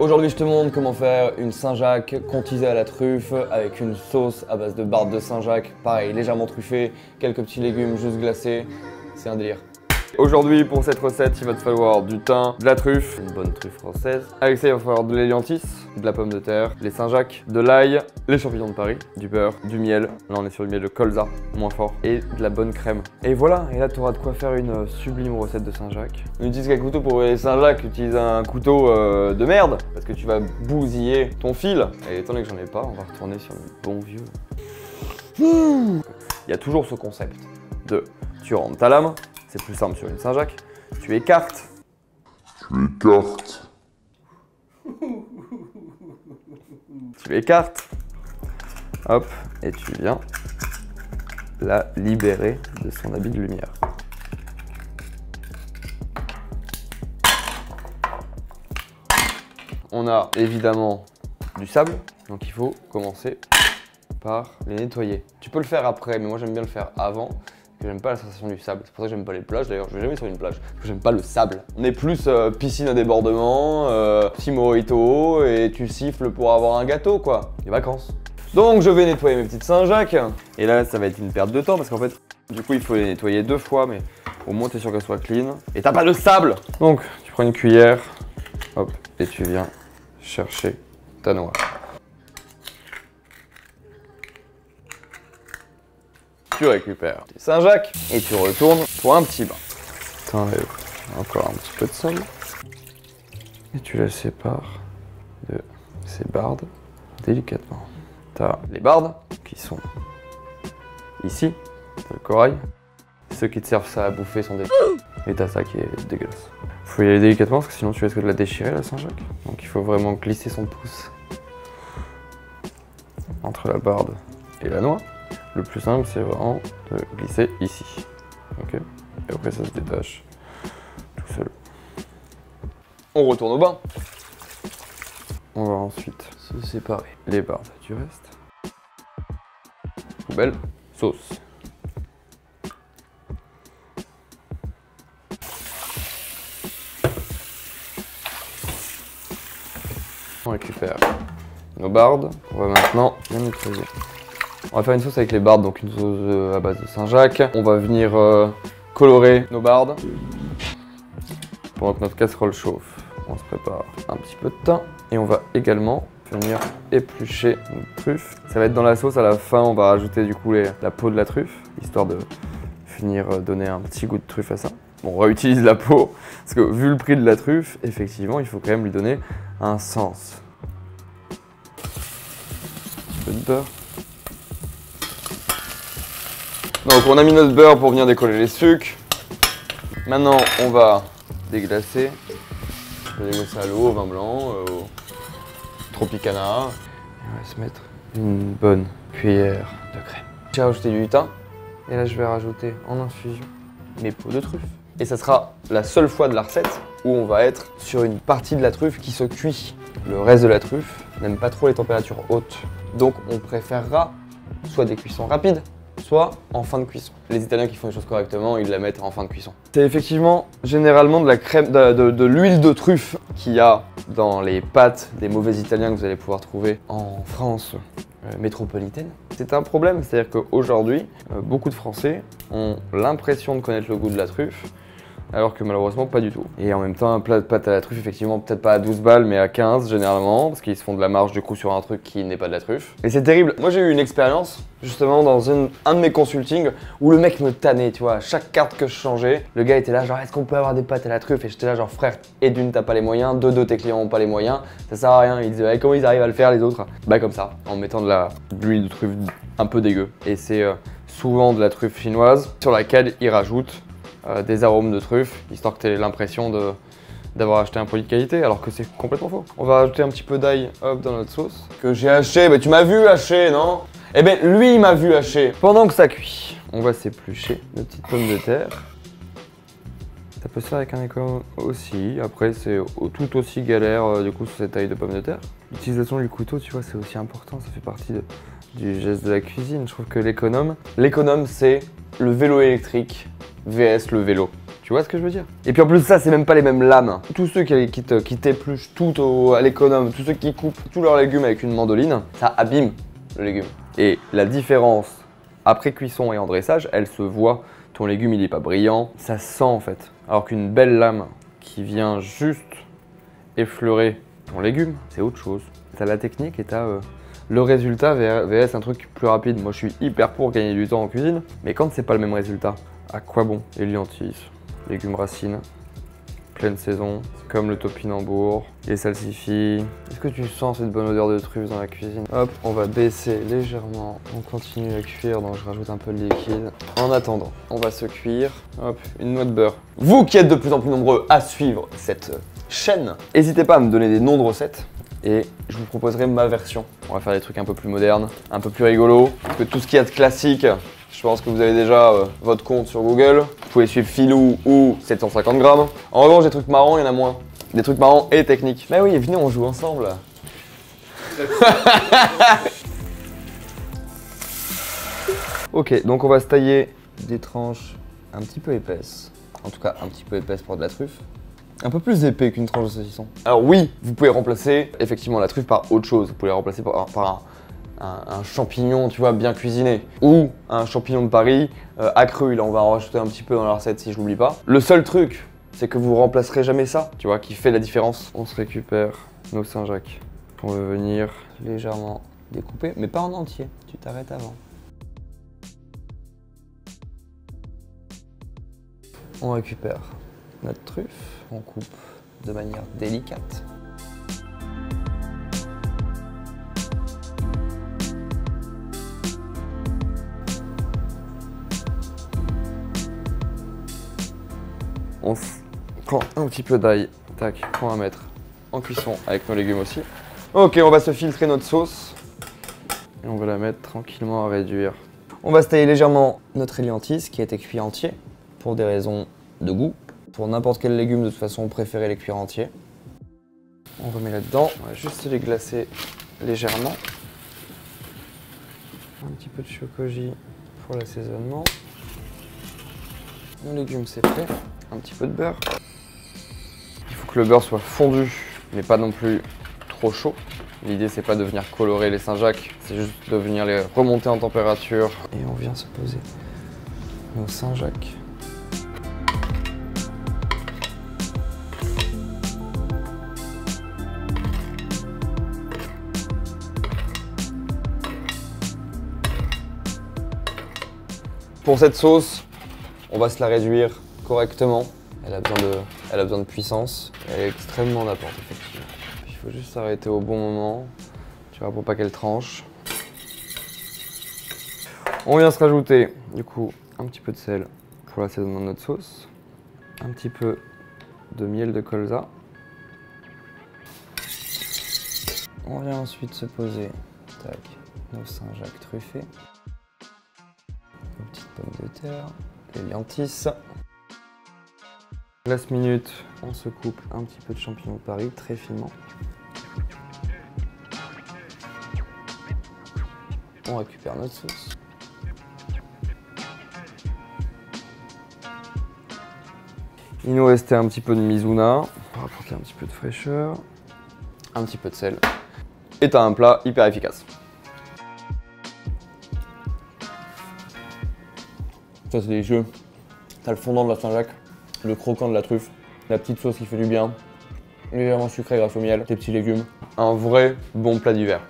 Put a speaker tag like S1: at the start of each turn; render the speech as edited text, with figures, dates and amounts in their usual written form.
S1: Aujourd'hui je te montre comment faire une Saint-Jacques contisée à la truffe avec une sauce à base de barbe de Saint-Jacques, pareil légèrement truffée, quelques petits légumes juste glacés, c'est un délire. Aujourd'hui pour cette recette il va te falloir du thym, de la truffe, une bonne truffe française. Avec ça il va falloir de l'hélianthis, de la pomme de terre, les Saint-Jacques, de l'ail, les champignons de Paris, du beurre, du miel, là on est sur du miel de colza, moins fort, et de la bonne crème. Et voilà, et là tu auras de quoi faire une sublime recette de Saint-Jacques. N'utilise qu'un couteau pour les Saint-Jacques, utilise un couteau de merde, parce que tu vas bousiller ton fil. Et étant donné que j'en ai pas, on va retourner sur le bon vieux. Il y a toujours ce concept de tu rentres ta lame. C'est plus simple sur une Saint-Jacques. Tu écartes. Tu écartes. Hop. Et tu viens la libérer de son habit de lumière. On a évidemment du sable. Donc il faut commencer par les nettoyer. Tu peux le faire après, mais moi j'aime bien le faire avant. J'aime pas la sensation du sable, c'est pour ça que j'aime pas les plages d'ailleurs, je vais jamais sur une plage, parce que j'aime pas le sable. On est plus piscine à débordement, petit mojito et tu siffles pour avoir un gâteau quoi, les vacances. Donc je vais nettoyer mes petites Saint-Jacques, et là ça va être une perte de temps parce qu'en fait, du coup il faut les nettoyer 2 fois, mais au moins t'es sûr qu'elles soient clean. Et t'as pas de sable. Donc tu prends une cuillère, hop, et tu viens chercher ta noix. Tu récupères tes Saint-Jacques et tu retournes pour un petit bain. T'enlèves encore un petit peu de sable et tu la sépares de ces bardes délicatement. T'as les bardes qui sont ici, t'as le corail. Ceux qui te servent ça à bouffer sont dégueulasses. Et t'as ça qui est dégueulasse. Faut y aller délicatement parce que sinon tu risques de la déchirer la Saint-Jacques. Donc il faut vraiment glisser son pouce entre la barde et la noix. Le plus simple, c'est vraiment de glisser ici. Ok. Et après, ça se détache tout seul. On retourne au bain. On va ensuite se séparer les bardes du reste. Poubelle, sauce. On récupère nos bardes. On va maintenant bien nettoyer. On va faire une sauce avec les bardes, donc une sauce à base de Saint-Jacques. On va venir colorer nos bardes. Pendant que notre casserole chauffe, on se prépare un petit peu de thym. Et on va également venir éplucher notre truffe. Ça va être dans la sauce, à la fin on va rajouter du coup la peau de la truffe, histoire de venir donner un petit goût de truffe à ça. Bon, on réutilise la peau, parce que vu le prix de la truffe, effectivement il faut quand même lui donner un sens. Un peu de beurre. Donc on a mis notre beurre pour venir décoller les sucres. Maintenant on va déglacer. On va déglacer à l'eau, au vin blanc, au Tropicana. Et on va se mettre une bonne cuillère de crème. J'ai rajouté du thym. Et là je vais rajouter en infusion mes peaux de truffe. Et ça sera la seule fois de la recette où on va être sur une partie de la truffe qui se cuit. Le reste de la truffe n'aime pas trop les températures hautes. Donc on préférera soit des cuissons rapides, soit en fin de cuisson. Les Italiens qui font les choses correctement, ils la mettent en fin de cuisson. C'est effectivement généralement de la crème, de l'huile de truffe qu'il y a dans les pâtes des mauvais Italiens que vous allez pouvoir trouver en France métropolitaine. C'est un problème, c'est-à-dire qu'aujourd'hui, beaucoup de Français ont l'impression de connaître le goût de la truffe, alors que malheureusement pas du tout. Et en même temps, un plat de pâtes à la truffe, effectivement, peut-être pas à 12 balles, mais à 15 généralement, parce qu'ils se font de la marge du coup sur un truc qui n'est pas de la truffe. Et c'est terrible. Moi j'ai eu une expérience, justement, dans un de mes consultings, où le mec me tannait, tu vois, à chaque carte que je changeais, le gars était là, genre, est-ce qu'on peut avoir des pâtes à la truffe? Et j'étais là, genre, frère, et d'une, t'as pas les moyens, de tes clients ont pas les moyens, ça sert à rien. Il disait, comment ils arrivent à le faire les autres? Bah comme ça, en mettant de l'huile de truffe un peu dégueu. Et c'est souvent de la truffe chinoise, sur laquelle ils rajoutent des arômes de truffe, histoire que tu aies l'impression d'avoir acheté un produit de qualité, alors que c'est complètement faux. On va rajouter un petit peu d'ail dans notre sauce, que j'ai haché. Bah tu m'as vu hacher, non? Eh ben lui il m'a vu hacher. Pendant que ça cuit, on va s'éplucher nos petites pommes de terre. Ça peut se faire avec un écran aussi, après c'est tout aussi galère du coup sur cette taille de pommes de terre. L'utilisation du couteau, tu vois, c'est aussi important, ça fait partie du geste de la cuisine. Je trouve que l'économe c'est le vélo électrique VS le vélo. Tu vois ce que je veux dire? Et puis en plus ça, c'est même pas les mêmes lames. Tous ceux qui t'épluchent tout à l'économe, tous ceux qui coupent tous leurs légumes avec une mandoline, ça abîme le légume. Et la différence après cuisson et en dressage, elle se voit. Ton légume, il est pas brillant, ça se sent en fait. Alors qu'une belle lame qui vient juste effleurer ton légume, c'est autre chose. T'as la technique et t'as le résultat VS un truc plus rapide. Moi, je suis hyper pour gagner du temps en cuisine, mais quand c'est pas le même résultat, à quoi bon? Éliantis, légumes racines, pleine saison, comme le topinambour, les salsifis. Est-ce que tu sens cette bonne odeur de truffe dans la cuisine? Hop, on va baisser légèrement, on continue à cuire, donc je rajoute un peu de liquide. En attendant, on va se cuire. Hop, une noix de beurre. Vous qui êtes de plus en plus nombreux à suivre cette chaîne, n'hésitez pas à me donner des noms de recettes et je vous proposerai ma version. On va faire des trucs un peu plus modernes, un peu plus rigolos, parce que tout ce qu'il y a de classique, je pense que vous avez déjà votre compte sur Google. Vous pouvez suivre Philou ou 750 grammes. En revanche, des trucs marrants, il y en a moins. Des trucs marrants et techniques. Mais oui, venez, on joue ensemble. Ok, donc on va se tailler des tranches un petit peu épaisses. En tout cas, un petit peu épaisses pour de la truffe. Un peu plus épais qu'une tranche de saucisson. Alors oui, vous pouvez remplacer effectivement la truffe par autre chose. Vous pouvez la remplacer par un champignon, tu vois, bien cuisiné. Ou un champignon de Paris accru. Là, on va en rajouter un petit peu dans la recette si je l'oublie pas. Le seul truc, c'est que vous remplacerez jamais ça, tu vois, qui fait la différence. On se récupère nos Saint-Jacques. On va venir légèrement découper, mais pas en entier. Tu t'arrêtes avant. On récupère notre truffe. On coupe de manière délicate. On prend un petit peu d'ail, tac, qu'on va mettre en cuisson avec nos légumes aussi. Ok, on va se filtrer notre sauce et on va la mettre tranquillement à réduire. On va se tailler légèrement notre éliantis qui a été cuit entier pour des raisons de goût. Pour n'importe quel légume, de toute façon, on préférait les cuire entiers. On remet là-dedans, on va juste les glacer légèrement. Un petit peu de chocoji pour l'assaisonnement. Nos légumes, c'est prêt. Un petit peu de beurre. Il faut que le beurre soit fondu, mais pas non plus trop chaud. L'idée, c'est pas de venir colorer les Saint-Jacques, c'est juste de venir les remonter en température. Et on vient se poser nos Saint-Jacques. Pour cette sauce, on va se la réduire correctement. Elle a besoin de puissance. Elle est extrêmement nappante, effectivement. Il faut juste s'arrêter au bon moment, tu vois, pour pas qu'elle tranche. On vient se rajouter, du coup, un petit peu de sel pour l'assaisonnement de notre sauce. Un petit peu de miel de colza. On vient ensuite se poser, tac, nos Saint-Jacques truffés. Nos petites pommes de terre, l'éliantis. Last minute, on se coupe un petit peu de champignons de Paris, très finement. On récupère notre sauce. Il nous restait un petit peu de Mizuna, on va apporter un petit peu de fraîcheur, un petit peu de sel. Et t'as un plat hyper efficace. Ça c'est délicieux. T'as le fondant de la Saint-Jacques, le croquant de la truffe, la petite sauce qui fait du bien, légèrement sucré grâce au miel, tes petits légumes. Un vrai bon plat d'hiver.